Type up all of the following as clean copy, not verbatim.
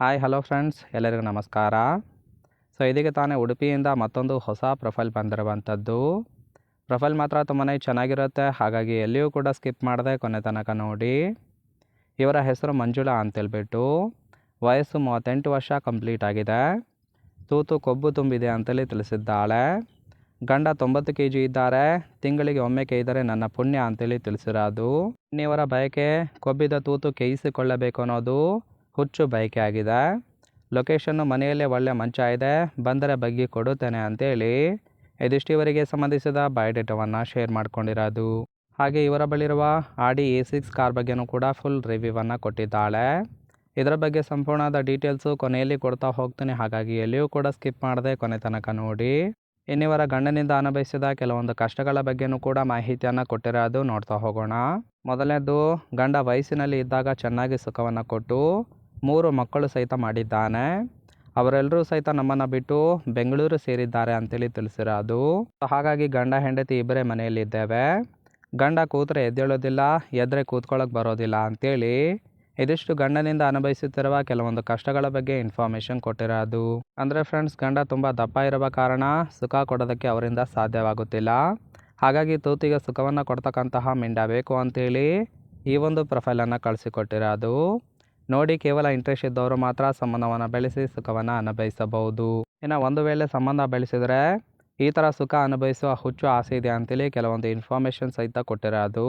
Hi hello friends, ಎಲ್ಲರಿಗೂ ನಮಸ್ಕಾರ. ಇದೀಗ ತಾನೇ ಉಡುಪಿಯಿಂದ ಮತ್ತೊಂದು ಹೊಸ ಪ್ರೊಫೈಲ್ ಬಂದಿರುವಂಥದ್ದು. ಪ್ರೊಫೈಲ್ ಮಾತ್ರ ತುಂಬಾ ಚೆನ್ನಾಗಿರುತ್ತೆ, ಹಾಗಾಗಿ ಎಲ್ಲಿಯೂ ಕೂಡ ಸ್ಕಿಪ್ ಮಾಡದೆ ಕೊನೆ ತನಕ ನೋಡಿ. ಇವರ ಹೆಸರು ಮಂಜುಳಾ ಅಂತೇಳ್ಬಿಟ್ಟು, ವಯಸ್ಸು 38 ವರ್ಷ ಕಂಪ್ಲೀಟ್ ಆಗಿದೆ. ತೂತು ಕೊಬ್ಬು ತುಂಬಿದೆ ಅಂತೇಳಿ ತಿಳಿಸಿದ್ದಾಳೆ. ಗಂಡ 90 kg ಇದ್ದಾರೆ. ತಿಂಗಳಿಗೆ ಒಮ್ಮೆ ಕೇಯಿದರೆ ನನ್ನ ಪುಣ್ಯ ಅಂತೇಳಿ ತಿಳಿಸಿರೋದು. ಇವರ ಬಯಕೆ ಕೊಬ್ಬಿದ ತೂತು ಕೇಯಿಸಿಕೊಳ್ಳಬೇಕು ಅನ್ನೋದು ಹುಚ್ಚು ಬಯಕೆ ಆಗಿದೆ. ಲೊಕೇಶನ್ನು ಮನೆಯಲ್ಲೇ ಒಳ್ಳೆ ಮಂಚ ಇದೆ, ಬಂದರೆ ಬಗ್ಗಿ ಕೊಡುತ್ತೇನೆ ಅಂತೇಳಿ ಇದಿಷ್ಟು ಇವರಿಗೆ ಸಂಬಂಧಿಸಿದ ಬಯೋಡೇಟಾವನ್ನು ಶೇರ್ ಮಾಡ್ಕೊಂಡಿರೋದು. ಹಾಗೆ ಇವರ ಬಳಿರುವ ಆಡಿ A6 ಕಾರ್ ಬಗ್ಗೆನೂ ಕೂಡ ಫುಲ್ ರಿವ್ಯೂವನ್ನು ಕೊಟ್ಟಿದ್ದಾಳೆ. ಇದರ ಬಗ್ಗೆ ಸಂಪೂರ್ಣವಾದ ಡೀಟೇಲ್ಸು ಕೊನೆಯಲ್ಲಿ ಕೊಡ್ತಾ ಹೋಗ್ತೀನಿ, ಹಾಗಾಗಿ ಎಲ್ಲಿಯೂ ಕೂಡ ಸ್ಕಿಪ್ ಮಾಡದೆ ಕೊನೆ ತನಕ ನೋಡಿ. ಇನ್ನಿವರ ಗಂಡನಿಂದ ಅನುಭವಿಸಿದ ಕೆಲವೊಂದು ಕಷ್ಟಗಳ ಬಗ್ಗೆನೂ ಕೂಡ ಮಾಹಿತಿಯನ್ನು ಕೊಟ್ಟಿರೋದು, ನೋಡ್ತಾ ಹೋಗೋಣ. ಮೊದಲನೇದು, ಗಂಡ ವಯಸ್ಸಿನಲ್ಲಿ ಇದ್ದಾಗ ಚೆನ್ನಾಗಿ ಸುಖವನ್ನು ಕೊಟ್ಟು 3 ಮಕ್ಕಳು ಸಹಿತ ಮಾಡಿದ್ದಾನೆ. ಅವರೆಲ್ಲರೂ ಸಹಿತ ನಮ್ಮನ್ನು ಬಿಟ್ಟು ಬೆಂಗಳೂರು ಸೇರಿದ್ದಾರೆ ಅಂತೇಳಿ ತಿಳಿಸಿರೋದು. ಹಾಗಾಗಿ ಗಂಡ ಹೆಂಡತಿ ಇಬ್ಬರೇ ಮನೆಯಲ್ಲಿದ್ದೇವೆ. ಗಂಡ ಕೂತ್ರೆ ಎದ್ದೇಳೋದಿಲ್ಲ, ಎದ್ರೆ ಕೂತ್ಕೊಳ್ಳೋಕೆ ಬರೋದಿಲ್ಲ ಅಂತೇಳಿ ಇದಿಷ್ಟು ಗಂಡನಿಂದ ಅನುಭವಿಸುತ್ತಿರುವ ಕೆಲವೊಂದು ಕಷ್ಟಗಳ ಬಗ್ಗೆ ಇನ್ಫಾರ್ಮೇಷನ್ ಕೊಟ್ಟಿರೋದು. ಅಂದರೆ ಫ್ರೆಂಡ್ಸ್, ಗಂಡ ತುಂಬ ದಪ್ಪ ಇರುವ ಕಾರಣ ಸುಖ ಕೊಡೋದಕ್ಕೆ ಅವರಿಂದ ಸಾಧ್ಯವಾಗುತ್ತಿಲ್ಲ. ಹಾಗಾಗಿ ತೂತಿಗೆ ಸುಖವನ್ನು ಕೊಡ್ತಕ್ಕಂತಹ ಮಿಂಡ ಬೇಕು ಅಂತೇಳಿ ಈ ಒಂದು ಪ್ರೊಫೈಲನ್ನು ಕಳಿಸಿಕೊಟ್ಟಿರೋದು. ನೋಡಿ, ಕೇವಲ ಇಂಟ್ರೆಸ್ಟ್ ಇದ್ದವರು ಮಾತ್ರ ಸಂಬಂಧವನ್ನು ಬೆಳೆಸಿ ಸುಖವನ್ನು ಅನುಭವಿಸಬಹುದು. ಇನ್ನು ಒಂದು ವೇಳೆ ಸಂಬಂಧ ಬೆಳೆಸಿದರೆ ಈ ಥರ ಸುಖ ಅನುಭವಿಸುವ ಹುಚ್ಚು ಆಸೆ ಇದೆ ಅಂತೇಳಿ ಕೆಲವೊಂದು ಇನ್ಫಾರ್ಮೇಷನ್ ಸಹಿತ ಕೊಟ್ಟಿರೋದು.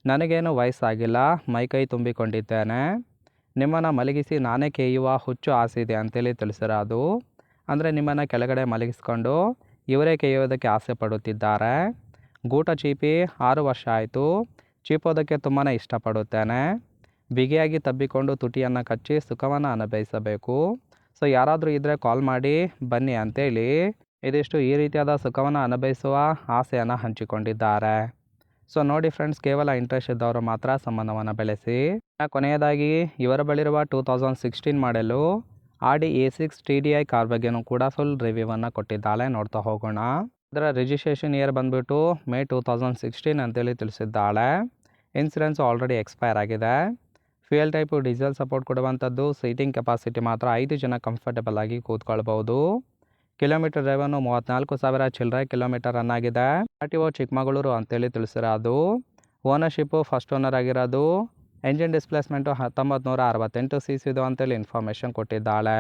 ನನಗೇನು ವಯಸ್ಸಾಗಿಲ್ಲ, ಮೈಕೈ ತುಂಬಿಕೊಂಡಿದ್ದೇನೆ. ನಿಮ್ಮನ್ನು ಮಲಗಿಸಿ ನಾನೇ ಕೇಯುವ ಹುಚ್ಚು ಆಸೆ ಇದೆ ಅಂತೇಳಿ ತಿಳಿಸಿರೋದು. ಅಂದರೆ ನಿಮ್ಮನ್ನು ಕೆಳಗಡೆ ಮಲಗಿಸ್ಕೊಂಡು ಇವರೇ ಕೇಯೋದಕ್ಕೆ ಆಸೆ ಪಡುತ್ತಿದ್ದಾರೆ. ಗೂಟ ಚೀಪಿ 6 ವರ್ಷ ಆಯಿತು. ಚೀಪೋದಕ್ಕೆ ತುಂಬಾ ಇಷ್ಟಪಡುತ್ತೇನೆ. ಬಿಗಿಯಾಗಿ ತಬ್ಬಿಕೊಂಡು ತುಟಿಯನ್ನು ಕಚ್ಚಿ ಸುಖವನ್ನು ಅನುಭವಿಸಬೇಕು. ಯಾರಾದರೂ ಇದ್ದರೆ ಕಾಲ್ ಮಾಡಿ ಬನ್ನಿ ಅಂತೇಳಿ ಇದಿಷ್ಟು ಈ ರೀತಿಯಾದ ಸುಖವನ್ನು ಅನುಭವಿಸುವ ಆಸೆಯನ್ನು ಹಂಚಿಕೊಂಡಿದ್ದಾರೆ. ನೋಡಿ ಫ್ರೆಂಡ್ಸ್, ಕೇವಲ ಇಂಟ್ರೆಸ್ಟ್ ಇದ್ದವರು ಮಾತ್ರ ಸಂಬಂಧವನ್ನು ಬೆಳೆಸಿ. ಕೊನೆಯದಾಗಿ ಇವರ ಬಳಿರುವ 2016 ಮಾಡೆಲು ಆಡಿ A6 TDI ಕಾರ್ ಬಗ್ಗೆನೂ ಕೂಡ ಫುಲ್ ರಿವ್ಯೂವನ್ನು ಕೊಟ್ಟಿದ್ದಾಳೆ, ನೋಡ್ತಾ ಹೋಗೋಣ. ಇದರ ರಿಜಿಸ್ಟ್ರೇಷನ್ ಇಯರ್ ಬಂದುಬಿಟ್ಟು May 2016 ಅಂತೇಳಿ ತಿಳಿಸಿದ್ದಾಳೆ. ಇನ್ಸೂರೆನ್ಸು ಆಲ್ರೆಡಿ ಎಕ್ಸ್ಪೈರ್ ಆಗಿದೆ. ಫ್ಯೂಯಲ್ ಟೈಪು ಡೀಸೆಲ್ ಸಪೋರ್ಟ್ ಕೊಡುವಂಥದ್ದು. ಸೀಟಿಂಗ್ ಕೆಪಾಸಿಟಿ ಮಾತ್ರ 5 ಜನ ಕಂಫರ್ಟೇಬಲ್ ಆಗಿ ಕೂತ್ಕೊಳ್ಬೋದು. ಕಿಲೋಮೀಟರ್ ಡ್ರೈವನ್ನು 34,000 ಚಿಲ್ಲರೆ ಕಿಲೋಮೀಟರ್ ರನ್ ಆಗಿದೆ. RTO ಚಿಕ್ಕಮಗಳೂರು ಅಂತೇಳಿ ತಿಳಿಸಿರೋದು. ಓನರ್ಶಿಪ್ಪು ಫಸ್ಟ್ ಓನರ್ ಆಗಿರೋದು. ಎಂಜಿನ್ ಡಿಸ್ಪ್ಲೇಸ್ಮೆಂಟು 1968 cc ಇದು ಅಂತೇಳಿ ಇನ್ಫಾರ್ಮೇಷನ್ ಕೊಟ್ಟಿದ್ದಾಳೆ.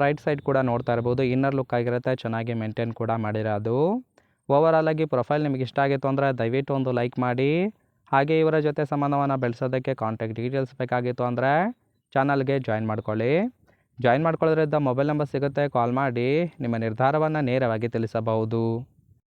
ರೈಟ್ ಸೈಡ್ ಕೂಡ ನೋಡ್ತಾ ಇರ್ಬೋದು, ಇನ್ನರ್ ಲುಕ್ ಆಗಿರುತ್ತೆ, ಚೆನ್ನಾಗಿ ಮೇಂಟೈನ್ ಕೂಡ ಮಾಡಿರೋದು. ಓವರಾಲ್ ಆಗಿ ಪ್ರೊಫೈಲ್ ನಿಮಗೆ ಇಷ್ಟ ಆಗಿತ್ತು ಅಂದರೆ ದಯವಿಟ್ಟು ಒಂದು ಲೈಕ್ ಮಾಡಿ. ಹಾಗೆ ಇವರ ಜೊತೆ ಸಂಬಂಧವನ್ನು ಬೆಳೆಸೋದಕ್ಕೆ ಕಾಂಟ್ಯಾಕ್ಟ್ ಡೀಟೇಲ್ಸ್ ಬೇಕಾಗಿತ್ತು ಅಂದರೆ ಚಾನಲ್ಗೆ ಜಾಯಿನ್ ಮಾಡ್ಕೊಳ್ಳಿ. ಜಾಯಿನ್ ಮಾಡ್ಕೊಳ್ಳೋದ್ರಿಂದ ಮೊಬೈಲ್ ನಂಬರ್ ಸಿಗುತ್ತೆ, ಕಾಲ್ ಮಾಡಿ ನಿಮ್ಮ ನಿರ್ಧಾರವನ್ನು ನೇರವಾಗಿ ತಿಳಿಸಬಹುದು.